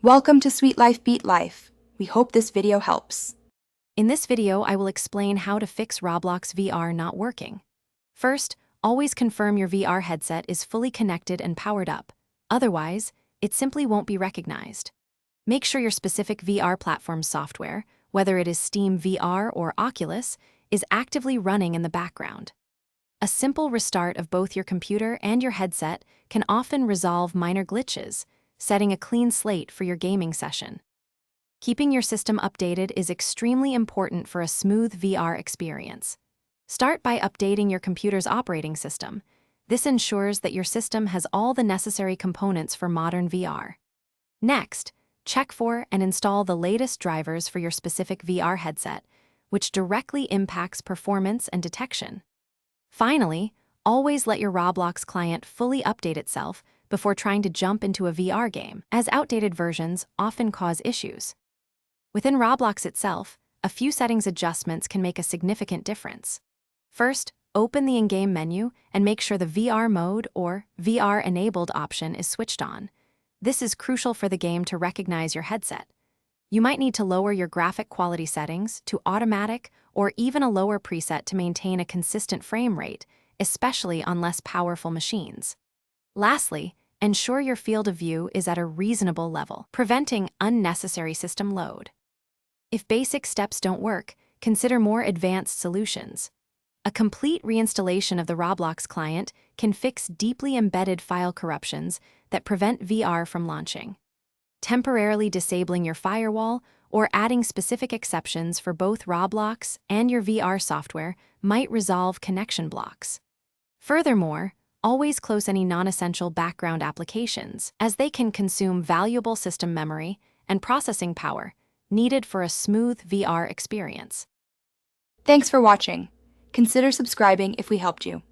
Welcome to Sweet Life Beat Life. We hope this video helps. In this video, I will explain how to fix Roblox VR not working. First, always confirm your VR headset is fully connected and powered up. Otherwise, it simply won't be recognized. Make sure your specific VR platform software, whether it is SteamVR or Oculus, is actively running in the background. A simple restart of both your computer and your headset can often resolve minor glitches, setting a clean slate for your gaming session. Keeping your system updated is extremely important for a smooth VR experience. Start by updating your computer's operating system. This ensures that your system has all the necessary components for modern VR. Next, check for and install the latest drivers for your specific VR headset, which directly impacts performance and detection. Finally, always let your Roblox client fully update itself before trying to jump into a VR game, as outdated versions often cause issues. Within Roblox itself, a few settings adjustments can make a significant difference. First, open the in-game menu and make sure the VR mode or VR-enabled option is switched on. This is crucial for the game to recognize your headset. You might need to lower your graphic quality settings to automatic or even a lower preset to maintain a consistent frame rate, especially on less powerful machines. Lastly, ensure your field of view is at a reasonable level, preventing unnecessary system load. If basic steps don't work, consider more advanced solutions. A complete reinstallation of the Roblox client can fix deeply embedded file corruptions that prevent VR from launching. Temporarily disabling your firewall or adding specific exceptions for both Roblox and your VR software might resolve connection blocks. Furthermore, always close any non-essential background applications, as they can consume valuable system memory and processing power needed for a smooth VR experience. Thanks for watching. Consider subscribing if we helped you.